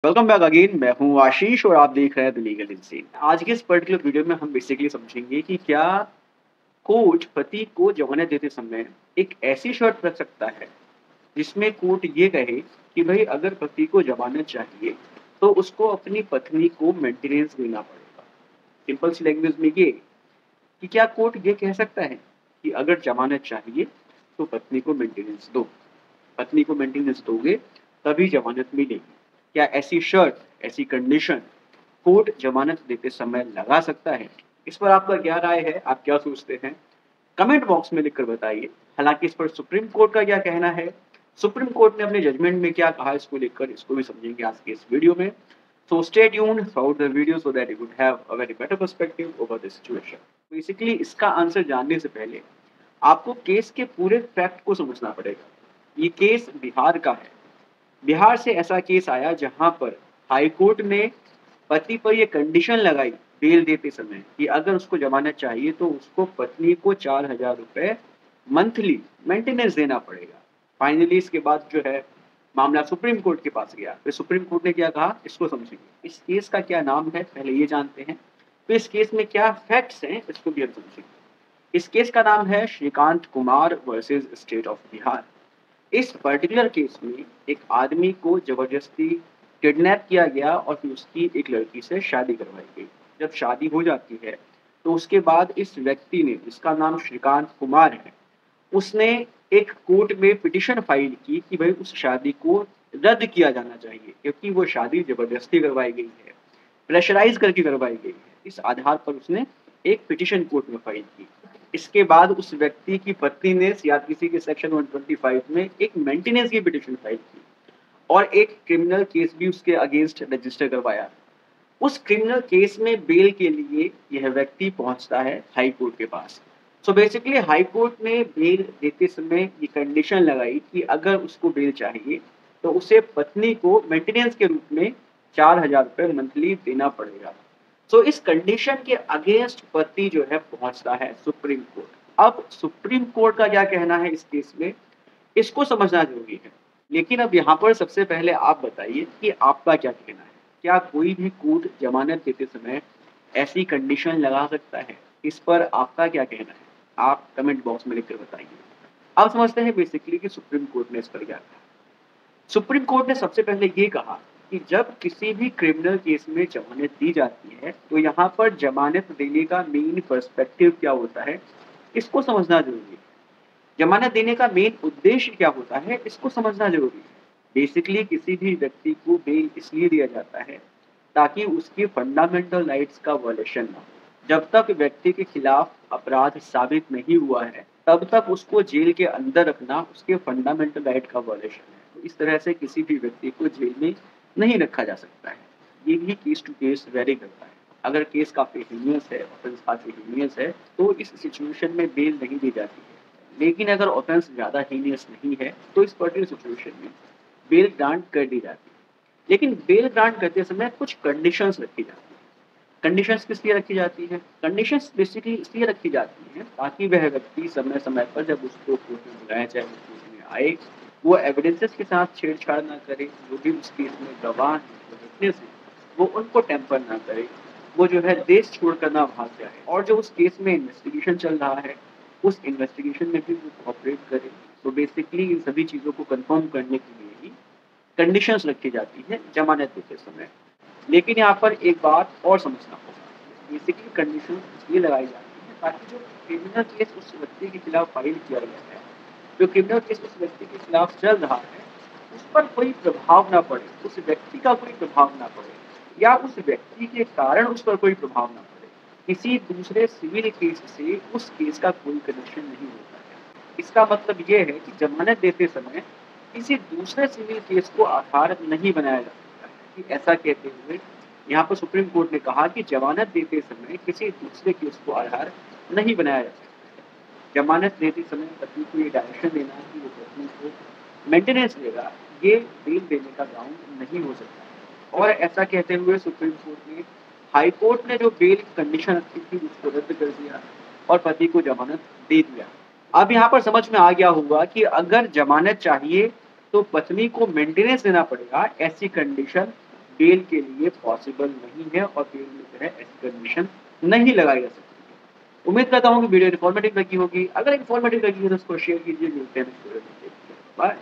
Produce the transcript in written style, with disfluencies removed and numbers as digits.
Welcome back again. मैं हूँ आशीष और आप देख रहे हैं द लीगल इंसीन। आज के इस पर्टिकुलर वीडियो में हम बेसिकली समझेंगे कि क्या कोर्ट पति को जमानत देते समय एक ऐसी शर्त रख सकता है जिसमें कोर्ट ये कहे कि भाई अगर पति को जमानत चाहिए तो उसको अपनी पत्नी को मेंटेनेंस देना पड़ेगा। सिंपल सी लैंग्वेज में ये कि क्या कोर्ट ये कह सकता है कि अगर जमानत चाहिए तो पत्नी को मेंटेनेंस दो, पत्नी को मेंटेनेंस दोगे तभी जमानत मिलेगी। क्या ऐसी शर्त, ऐसी कंडीशन कोर्ट जमानत देते समय लगा सकता है? इस पर आपका क्या राय है? आप क्या सोचते हैं? कमेंट बॉक्स में लिखकर बताइए। हालांकि इस पर सुप्रीम कोर्ट का क्या कहना है, सुप्रीम कोर्ट ने अपने जजमेंट में क्या कहा, इसको लेकर इसको भी समझेंगे आज के इस वीडियो में। So stay tuned through the video so that you would have a very better perspective over the situation. Basically इसका आंसर जानने से पहले आपको केस के पूरे फैक्ट को समझना पड़ेगा। ये केस बिहार का है। बिहार से ऐसा केस आया जहां पर हाई कोर्ट ने पति पर यह कंडीशन लगाई बेल देते समय कि अगर उसको जमानत चाहिए तो उसको पत्नी को 4,000 रुपए मंथली मेंटेनेंस देना पड़ेगा। फाइनली इसके बाद जो है मामला सुप्रीम कोर्ट के पास गया। फिर सुप्रीम कोर्ट ने क्या कहा, इसको समझेंगे। इस केस का क्या नाम है पहले ये जानते हैं, तो इस केस में क्या फैक्ट्स हैं इसको भी हम समझेंगे। इस केस का नाम है Shrikant Kumar versus state of Bihar. इस पर्टिकुलर केस में एक आदमी को जबरदस्ती किडनैप किया गया और फिर उसकी एक लड़की से शादी करवाई गई। जब शादी हो जाती है तो उसके बाद इस व्यक्ति ने, जिसका नाम श्रीकांत कुमार है, उसने एक कोर्ट में पिटीशन फाइल की कि भाई उस शादी को रद्द किया जाना चाहिए क्योंकि वो शादी जबरदस्ती करवाई गई है, प्रेशराइज करके करवाई गई है। इस आधार पर उसने एक पिटीशन कोर्ट में फाइल की। इसके बाद उस व्यक्ति की पत्नी ने सीआरपीसी के सेक्शन 125 में एक मेंटेनेंस की पिटीशन फाइल की और एक क्रिमिनल केस भी उसके अगेंस्ट रजिस्टर करवाया। उस क्रिमिनल केस में बेल के लिए यह व्यक्ति पहुंचता है हाई कोर्ट के पास। सो बेसिकली हाई कोर्ट ने बेल देते समय ये कंडीशन लगाई कि अगर उसको बेल चाहिए तो उसे पत्नी को मेंटेनेंस के रूप में 4,000 रुपए मंथली देना पड़ेगा। सो इस कंडीशन के अगेंस्ट पति जो है पहुंचता है सुप्रीम कोर्ट। अब सुप्रीम कोर्ट का क्या कहना है इस केस में, इसको समझना जरूरी है। लेकिन अब यहाँ पर सबसे पहले आप बताइए कि आपका क्या कहना है। क्या कोई भी कोर्ट जमानत देते समय ऐसी कंडीशन लगा सकता है? इस पर आपका क्या कहना है? आप कमेंट बॉक्स में लिखकर बताइए। अब समझते हैं बेसिकली कि सुप्रीम कोर्ट ने इस पर क्या कहा। सुप्रीम कोर्ट ने सबसे पहले ये कहा कि जब किसी भी क्रिमिनल केस में जमानत दी जाती है तो यहाँ पर जमानत देने का मेन पर्सपेक्टिव क्या होता है, इसको समझना जरूरी है। जमानत देने का मेन उद्देश्य क्या होता है, इसको समझना जरूरी है। बेसिकली किसी भी व्यक्ति को बेल इसलिए दिया जाता है ताकि उसकी फंडामेंटल राइट्स का वायलेशन ना हो। जब तक व्यक्ति के खिलाफ अपराध साबित नहीं हुआ है तब तक उसको जेल के अंदर रखना उसके फंडामेंटल राइट का वायलेशन है। तो इस तरह से किसी भी व्यक्ति को जेल में नहीं रखा जा सकता है। ये भी केस टू केस वेरी करता है। अगर केस काफी हीनियस है, ऑफेंस काफी हीनियस है, तो इस सिचुएशन में बेल नहीं दी जाती है। लेकिन अगर ऑफेंस ज़्यादा हीनियस नहीं है तो इस पर्टिकुलर सिचुएशन में बेल ग्रांट कर दी जाती है। लेकिन बेल ग्रांट करते समय कुछ कंडीशंस रखी जाती हैं। कंडीशंस किस लिए रखी जाती हैं? कंडीशंस बेसिकली इसलिए रखी जाती हैं ताकि वह व्यक्ति समय-समय पर जब उसको कोर्ट में बुलाया जाए, वो कोर्ट में आए, वो एविडेंसेस के साथ छेड़छाड़ ना करे। जो भी उस केस में गवाह हैं, जो विटनेस हैं, वो उनको टैम्पर ना करे। वो जो है देश छोड़कर ना भाग जाए और जो उस केस में इन्वेस्टिगेशन चल रहा है उस इन्वेस्टिगेशन में भी वो कोऑपरेट करे। तो बेसिकली इन सभी चीज़ों को कंफर्म करने के लिए ही कंडीशंस रखी जाती है जमानत देते समय। लेकिन यहाँ पर एक बात और समझना होगा। बेसिकली कंडीशन इसलिए लगाई जाती है ताकि जो क्रिमिनल केस उस व्यक्ति के खिलाफ फाइल किया गया है, जो क्रिमिनल केस उस व्यक्ति के खिलाफ चल रहा है, उस पर कोई प्रभाव ना पड़े, उस व्यक्ति का कोई प्रभाव ना पड़े या उस व्यक्ति के कारण उस पर कोई प्रभाव ना पड़े। किसी दूसरे सिविल केस से उस केस का कोई कनेक्शन नहीं होता है। इसका मतलब ये है कि जमानत देते समय किसी दूसरे सिविल केस को आधार नहीं बनाया जा सकता है। कि ऐसा कहते हुए यहाँ पर सुप्रीम कोर्ट ने कहा कि जमानत देते समय किसी दूसरे केस को आधार नहीं बनाया जा सकता है। जमानत देते समय पति को ये डायरेक्शन देना कि वो पत्नी को मेंटेनेंस देगा, ये बेल देने का ग्राउंड नहीं हो सकता है। और ऐसा कहते हुए सुप्रीम कोर्ट ने, हाई कोर्ट ने जो बेल की कंडीशन रखी थी उसको रद्द कर दिया और पति को जमानत दे दिया। अब यहाँ पर समझ में आ गया होगा कि अगर जमानत चाहिए तो पत्नी को मेंटेनेंस देना पड़ेगा। ऐसी कंडीशन बेल के लिए पॉसिबल नहीं है और बेल में जो है ऐसी कंडीशन नहीं लगाई जा सकती है। उम्मीद करता हूँ कि वीडियो इन्फॉर्मेटिव लगी होगी। अगर इन्फॉर्मेटिव लगी है तो उसको शेयर कीजिए। मिलते हैं नेक्स्ट वीडियो में। बाय।